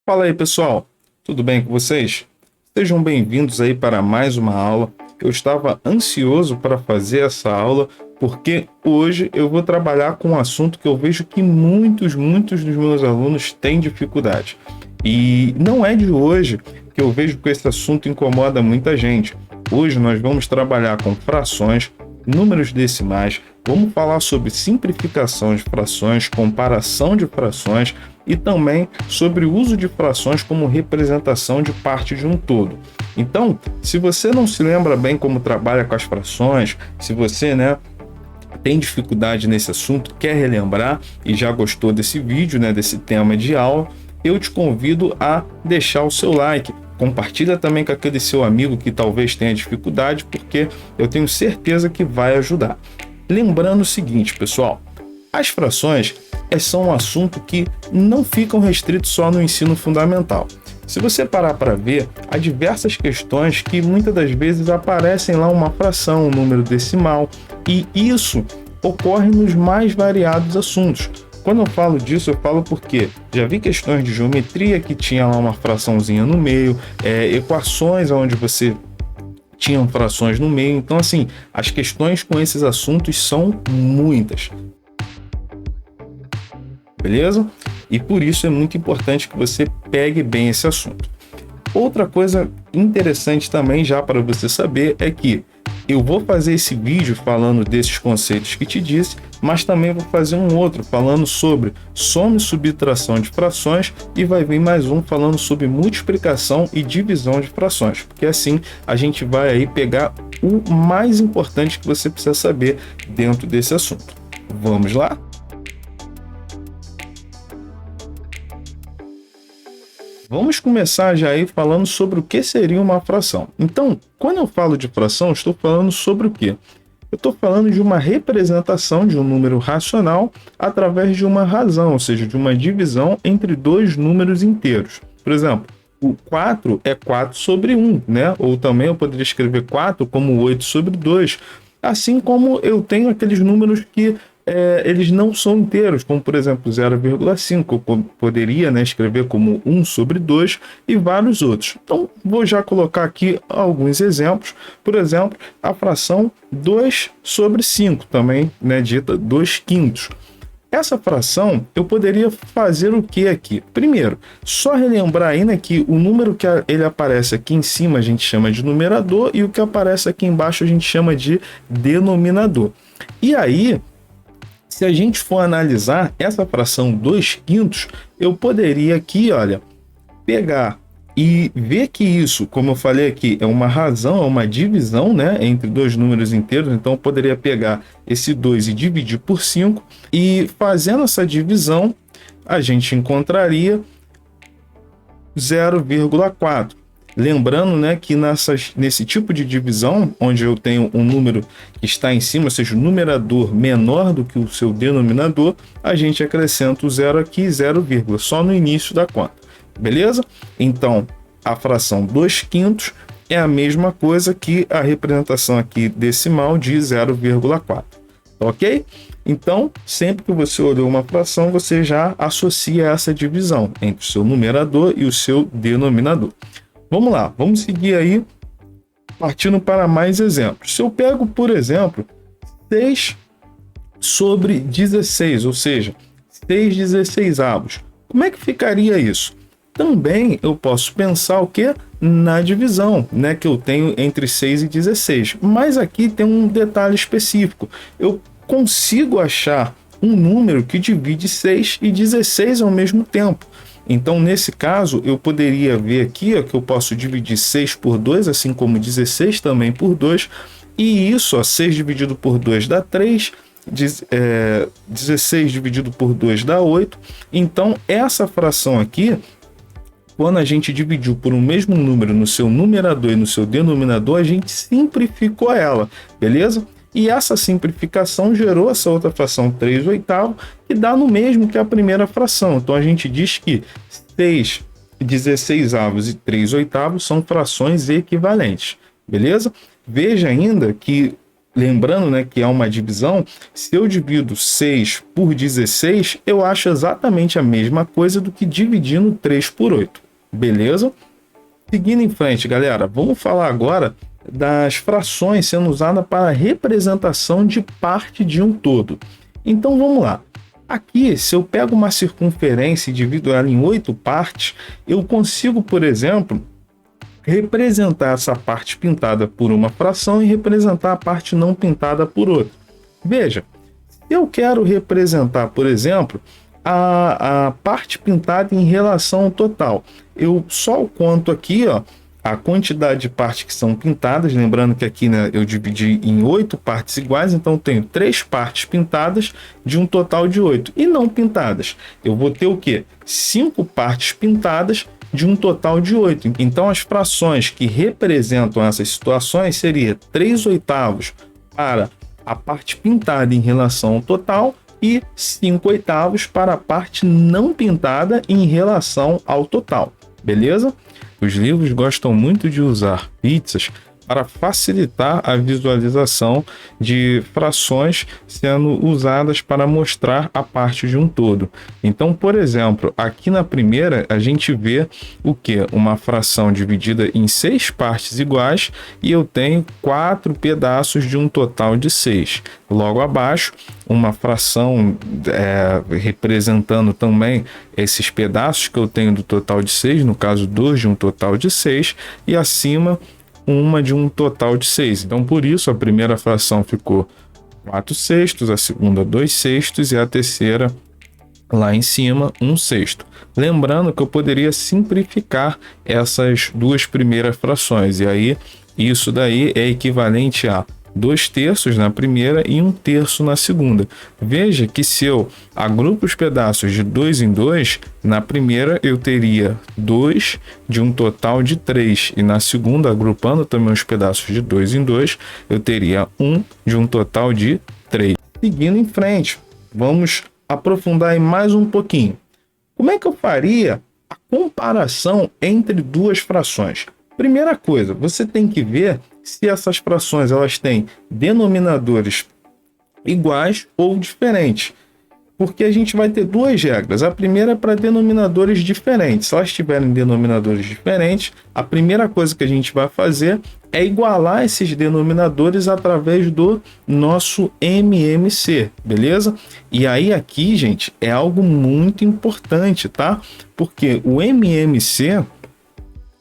Fala aí, pessoal, tudo bem com vocês? Sejam bem-vindos aí para mais uma aula. Eu estava ansioso para fazer essa aula porque hoje eu vou trabalhar com um assunto que eu vejo que muitos dos meus alunos têm dificuldade. E não é de hoje que eu vejo que esse assunto incomoda muita gente. Hoje nós vamos trabalhar com frações, números decimais, vamos falar sobre simplificação de frações, comparação de frações e também sobre o uso de frações como representação de parte de um todo. Então, se você não se lembra bem como trabalha com as frações, se você, tem dificuldade nesse assunto, quer relembrar e já gostou desse vídeo, desse tema de aula, eu te convido a deixar o seu like. Compartilha também com aquele seu amigo que talvez tenha dificuldade, porque eu tenho certeza que vai ajudar. Lembrando o seguinte, pessoal, as frações são um assunto que não ficam restritos só no ensino fundamental. Se você parar para ver, há diversas questões que muitas das vezes aparecem lá uma fração, um número decimal, e isso ocorre nos mais variados assuntos. Quando eu falo disso, eu falo porque já vi questões de geometria que tinha lá uma fraçãozinha no meio, equações onde você tinha frações no meio. Então, assim, as questões com esses assuntos são muitas. Beleza? E por isso é muito importante que você pegue bem esse assunto. Outra coisa interessante também já para você saber é que eu vou fazer esse vídeo falando desses conceitos que te disse, mas também vou fazer um outro falando sobre soma e subtração de frações e vai vir mais um falando sobre multiplicação e divisão de frações, porque assim a gente vai aí pegar o mais importante que você precisa saber dentro desse assunto. Vamos lá? Vamos começar já aí falando sobre o que seria uma fração. Então, quando eu falo de fração, estou falando sobre o quê? Eu estou falando de uma representação de um número racional através de uma razão, ou seja, de uma divisão entre dois números inteiros. Por exemplo, o 4 é 4 sobre 1, Ou também eu poderia escrever 4 como 8 sobre 2. Assim como eu tenho aqueles números que eles não são inteiros, como por exemplo 0,5, eu poderia escrever como 1 sobre 2 e vários outros. Então vou já colocar aqui alguns exemplos. Por exemplo, a fração 2 sobre 5, também dita 2 quintos. Essa fração eu poderia fazer o que aqui? Primeiro, só relembrar aí que o número que ele aparece aqui em cima a gente chama de numerador e o que aparece aqui embaixo a gente chama de denominador. E aí, se a gente for analisar essa fração 2 quintos, eu poderia aqui, pegar e ver que isso, como eu falei aqui, é uma razão, é uma divisão, entre dois números inteiros. Então eu poderia pegar esse 2 e dividir por 5, e fazendo essa divisão, a gente encontraria 0,4. Lembrando que nesse tipo de divisão, onde eu tenho um número que está em cima, ou seja, o numerador menor do que o seu denominador, a gente acrescenta o zero aqui, 0, só no início da conta. Beleza? Então, a fração 2 quintos é a mesma coisa que a representação aqui decimal de 0,4. Ok? Então, sempre que você olhou uma fração, você já associa essa divisão entre o seu numerador e o seu denominador. Vamos lá, vamos seguir aí, partindo para mais exemplos. Se eu pego, por exemplo, 6 sobre 16, ou seja, 6/16, como é que ficaria isso? Também eu posso pensar o quê? Na divisão, que eu tenho entre 6 e 16. Mas aqui tem um detalhe específico. Eu consigo achar um número que divide 6 e 16 ao mesmo tempo. Então, nesse caso, eu poderia ver aqui que eu posso dividir 6 por 2, assim como 16 também por 2. E isso, 6 dividido por 2 dá 3, 16 dividido por 2 dá 8. Então, essa fração aqui, quando a gente dividiu por um mesmo número no seu numerador e no seu denominador, a gente simplificou ela, beleza? E essa simplificação gerou essa outra fração 3/8, que dá no mesmo que a primeira fração. Então a gente diz que 6/16 e 3/8 são frações equivalentes, beleza? Veja ainda que lembrando, né, que é uma divisão, se eu divido 6 por 16, eu acho exatamente a mesma coisa do que dividindo 3 por 8. Beleza? Seguindo em frente, galera, vamos falar agora das frações sendo usadas para representação de parte de um todo. Então vamos lá. Aqui, se eu pego uma circunferência e divido ela em 8 partes, eu consigo, por exemplo, representar essa parte pintada por uma fração e representar a parte não pintada por outra. Veja, se eu quero representar, por exemplo, a parte pintada em relação ao total, eu só conto aqui, ó, a quantidade de partes que são pintadas, lembrando que aqui, né, eu dividi em 8 partes iguais, então eu tenho 3 partes pintadas de um total de 8, e não pintadas. Eu vou ter o quê? 5 partes pintadas de um total de 8. Então as frações que representam essas situações seria 3/8 para a parte pintada em relação ao total e 5/8 para a parte não pintada em relação ao total. Beleza? Os livros gostam muito de usar pizzas para facilitar a visualização de frações sendo usadas para mostrar a parte de um todo. Então, por exemplo, aqui na primeira a gente vê o que? Uma fração dividida em 6 partes iguais e eu tenho 4 pedaços de um total de 6. Logo abaixo, uma fração representando também esses pedaços que eu tenho do total de 6, no caso 2 de um total de 6, e acima uma de um total de 6. Então, por isso, a primeira fração ficou 4/6, a segunda 2/6 e a terceira, lá em cima, 1/6. Lembrando que eu poderia simplificar essas duas primeiras frações, e aí isso daí é equivalente a 2/3 na primeira e 1/3 na segunda. Veja que se eu agrupo os pedaços de 2 em 2, na primeira eu teria 2 de um total de 3, e na segunda, agrupando também os pedaços de 2 em 2, eu teria 1 de um total de 3. Seguindo em frente, vamos aprofundar aí mais um pouquinho. Como é que eu faria a comparação entre duas frações? Primeira coisa, você tem que ver se essas frações elas têm denominadores iguais ou diferentes, porque a gente vai ter duas regras. A primeira é para denominadores diferentes. Se elas tiverem denominadores diferentes, a primeira coisa que a gente vai fazer é igualar esses denominadores através do nosso MMC, beleza? E aí aqui, gente, é algo muito importante, tá? Porque o MMC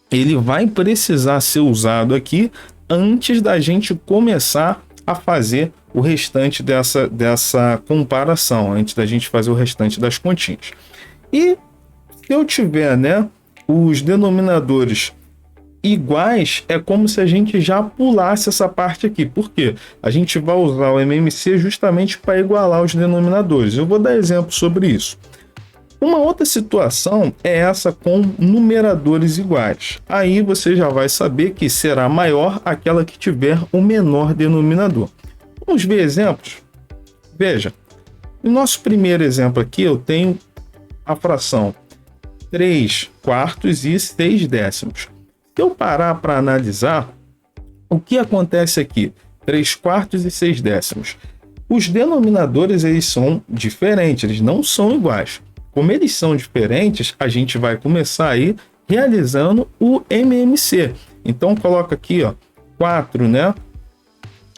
ele vai precisar ser usado aqui antes da gente começar a fazer o restante dessa comparação, antes da gente fazer o restante das continhas. E se eu tiver, né, os denominadores iguais, é como se a gente já pulasse essa parte aqui. Por quê? A gente vai usar o MMC justamente para igualar os denominadores. Eu vou dar exemplo sobre isso. Uma outra situação é essa com numeradores iguais. Aí você já vai saber que será maior aquela que tiver o menor denominador. Vamos ver exemplos? Veja, no nosso primeiro exemplo aqui eu tenho a fração 3/4 e 6/10. Se eu parar para analisar, o que acontece aqui? 3/4 e 6/10. Os denominadores eles são diferentes, eles não são iguais. Como eles são diferentes, a gente vai começar aí realizando o MMC. Então coloca aqui, ó, 4, né?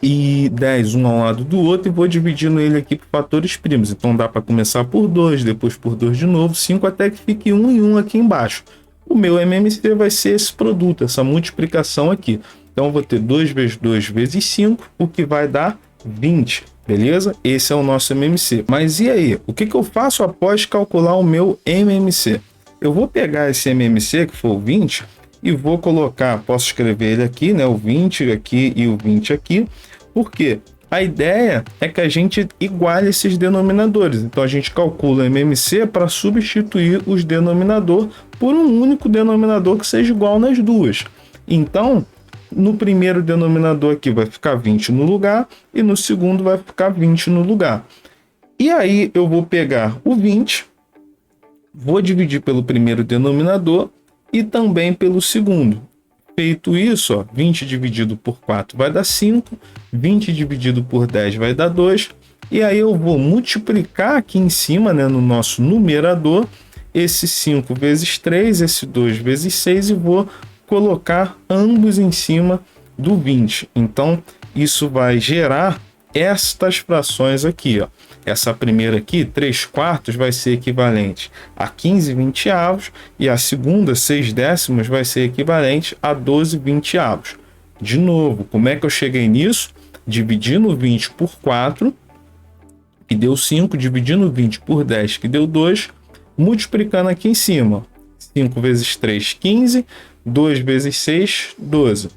E 10, um ao lado do outro, e vou dividindo ele aqui por fatores primos. Então dá para começar por 2, depois por 2 de novo, 5, até que fique 1 e 1 aqui embaixo. O meu MMC vai ser esse produto, essa multiplicação aqui. Então eu vou ter 2 vezes 2 vezes 5, o que vai dar 20. Beleza? Esse é o nosso MMC. Mas e aí? O que eu faço após calcular o meu MMC? Eu vou pegar esse MMC, que for o 20, e vou colocar, posso escrever ele aqui, né? O 20 aqui e o 20 aqui. Por quê? A ideia é que a gente iguale esses denominadores. Então a gente calcula o MMC para substituir os denominadores por um único denominador que seja igual nas duas. Então, no primeiro denominador aqui vai ficar 20 no lugar e no segundo vai ficar 20 no lugar. E aí eu vou pegar o 20, vou dividir pelo primeiro denominador e também pelo segundo. Feito isso, ó, 20 dividido por 4 vai dar 5, 20 dividido por 10 vai dar 2, e aí eu vou multiplicar aqui em cima, né, no nosso numerador, esse 5 vezes 3, esse 2 vezes 6, e vou colocar ambos em cima do 20. Então, isso vai gerar estas frações aqui, ó. Essa primeira aqui, 3/4, vai ser equivalente a 15/20, e a segunda, 6/10, vai ser equivalente a 12/20. De novo, como é que eu cheguei nisso? Dividindo 20 por 4, que deu 5, dividindo 20 por 10, que deu 2, multiplicando aqui em cima. 5 vezes 3, 15, 2 vezes 6, 12.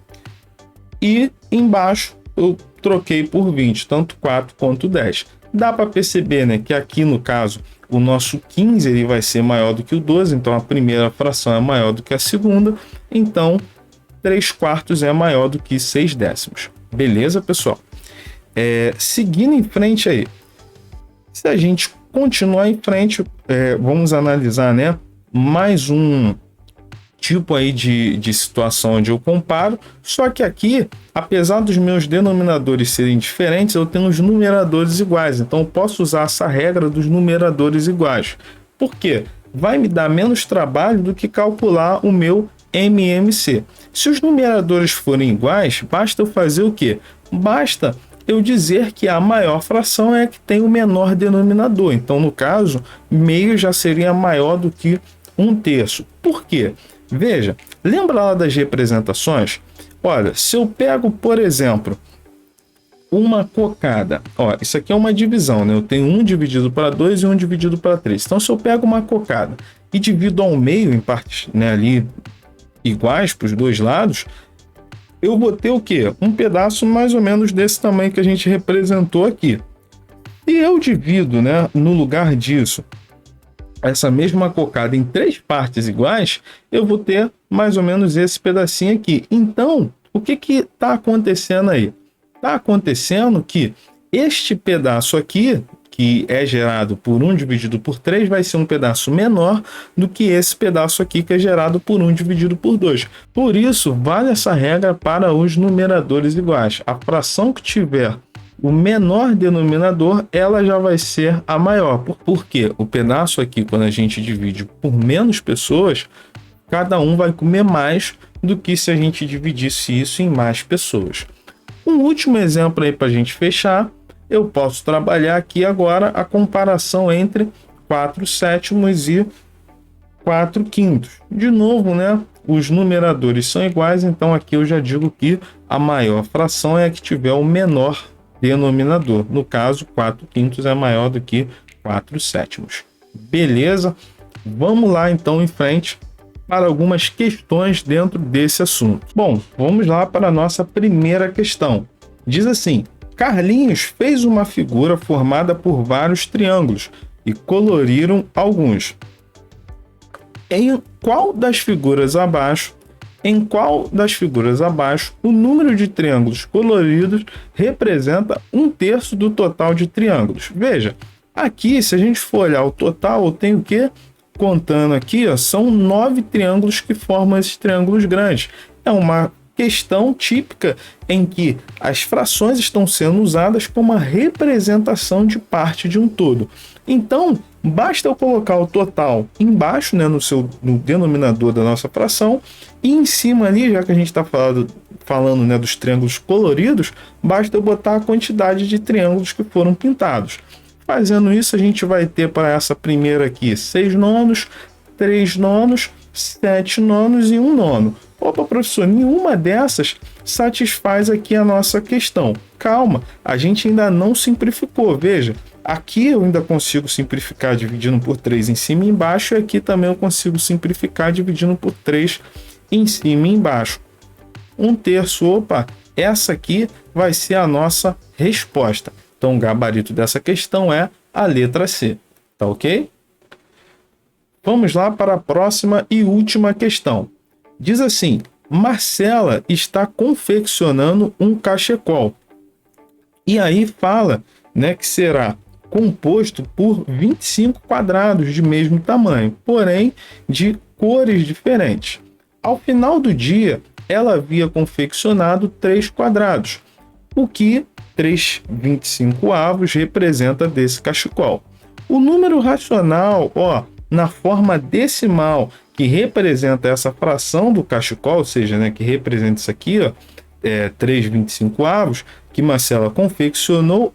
E embaixo eu troquei por 20, tanto 4 quanto 10. Dá para perceber, né, que aqui no caso o nosso 15 ele vai ser maior do que o 12, então a primeira fração é maior do que a segunda, então 3/4 é maior do que 6/10. Beleza, pessoal? Seguindo em frente aí, se a gente continuar em frente, vamos analisar, né, mais um tipo aí de situação onde eu comparo, só que aqui, apesar dos meus denominadores serem diferentes, eu tenho os numeradores iguais, então eu posso usar essa regra dos numeradores iguais. Por quê? Vai me dar menos trabalho do que calcular o meu MMC. Se os numeradores forem iguais, basta eu fazer o quê? Basta eu dizer que a maior fração é a que tem o menor denominador. Então, no caso, meio já seria maior do que 1/3. Por quê? Veja, lembra lá das representações? Olha, se eu pego, por exemplo, uma cocada, ó, isso aqui é uma divisão, né? Eu tenho 1 dividido para 2 e 1 dividido para 3. Então, se eu pego uma cocada e divido ao meio em partes, né, ali iguais para os dois lados, eu vou ter o quê? Um pedaço mais ou menos desse tamanho que a gente representou aqui. E eu divido, né, no lugar disso, essa mesma cocada em 3 partes iguais, eu vou ter mais ou menos esse pedacinho aqui. Então, o que está acontecendo aí? Está acontecendo que este pedaço aqui, que é gerado por 1 dividido por 3, vai ser um pedaço menor do que esse pedaço aqui, que é gerado por 1 dividido por 2. Por isso, vale essa regra para os numeradores iguais. A fração que tiver o menor denominador, ela já vai ser a maior. Por quê? O pedaço aqui, quando a gente divide por menos pessoas, cada um vai comer mais do que se a gente dividisse isso em mais pessoas. Um último exemplo aí para a gente fechar, eu posso trabalhar aqui agora a comparação entre 4/7 e 4/5. De novo, né? Os numeradores são iguais, então aqui eu já digo que a maior fração é a que tiver o menor denominador. No caso, 4/5 é maior do que 4/7. Beleza? Vamos lá então em frente para algumas questões dentro desse assunto. Bom, vamos lá para a nossa primeira questão. Diz assim: Carlinhos fez uma figura formada por vários triângulos e coloriram alguns. Em qual das figuras abaixo o número de triângulos coloridos representa 1/3 do total de triângulos? Veja, aqui, se a gente for olhar o total, eu tenho o quê? Contando aqui, ó, são 9 triângulos que formam esses triângulos grandes. É uma questão típica em que as frações estão sendo usadas como uma representação de parte de um todo. Então, basta eu colocar o total embaixo, né, no denominador da nossa fração, e em cima ali, já que a gente está falando, né, dos triângulos coloridos, basta eu botar a quantidade de triângulos que foram pintados. Fazendo isso, a gente vai ter para essa primeira aqui 6 nonos, 3 nonos, 7 nonos e 1 nono. Opa, professor, nenhuma dessas satisfaz aqui a nossa questão. Calma, a gente ainda não simplificou. Veja, aqui eu ainda consigo simplificar dividindo por 3 em cima e embaixo, e aqui também eu consigo simplificar dividindo por 3 em cima e embaixo. 1/3, opa, essa aqui vai ser a nossa resposta. Então, o gabarito dessa questão é a letra C. Tá ok? Vamos lá para a próxima e última questão. Diz assim: Marcela está confeccionando um cachecol. E aí fala, né, que será composto por 25 quadrados de mesmo tamanho, porém de cores diferentes. Ao final do dia, ela havia confeccionado 3 quadrados, o que 3/25 representa desse cachecol. O número racional, na forma decimal, que representa essa fração do cachecol, ou seja, né, que representa isso aqui, 3/25, que Marcela confeccionou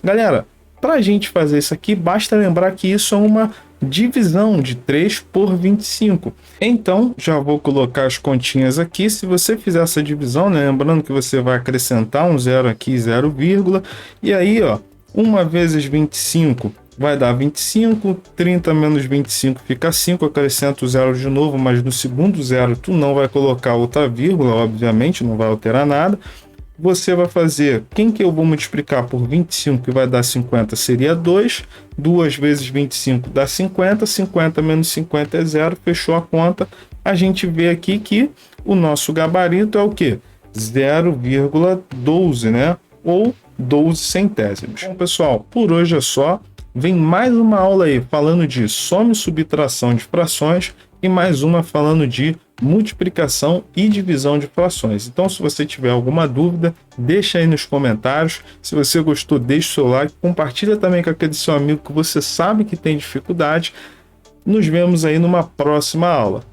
galera, para a gente fazer isso aqui, basta lembrar que isso é uma divisão de 3 por 25. Então, já vou colocar as continhas aqui. Se você fizer essa divisão, né, lembrando que você vai acrescentar um zero aqui, 0, e aí, 1 vezes 25 vai dar 25, 30 menos 25 fica 5, acrescento o zero de novo, mas no segundo zero tu não vai colocar outra vírgula, obviamente, não vai alterar nada. Você vai fazer, quem que eu vou multiplicar por 25, que vai dar 50, seria 2. 2 vezes 25 dá 50, 50 menos 50 é 0, fechou a conta. A gente vê aqui que o nosso gabarito é o quê? 0,12, né? Ou 12 centésimos. Bom, pessoal, por hoje é só. Vem mais uma aula aí falando de soma e subtração de frações e mais uma falando de multiplicação e divisão de frações. Então, se você tiver alguma dúvida, deixa aí nos comentários. Se você gostou, deixa o seu like, compartilha também com aquele seu amigo que você sabe que tem dificuldade. Nos vemos aí numa próxima aula.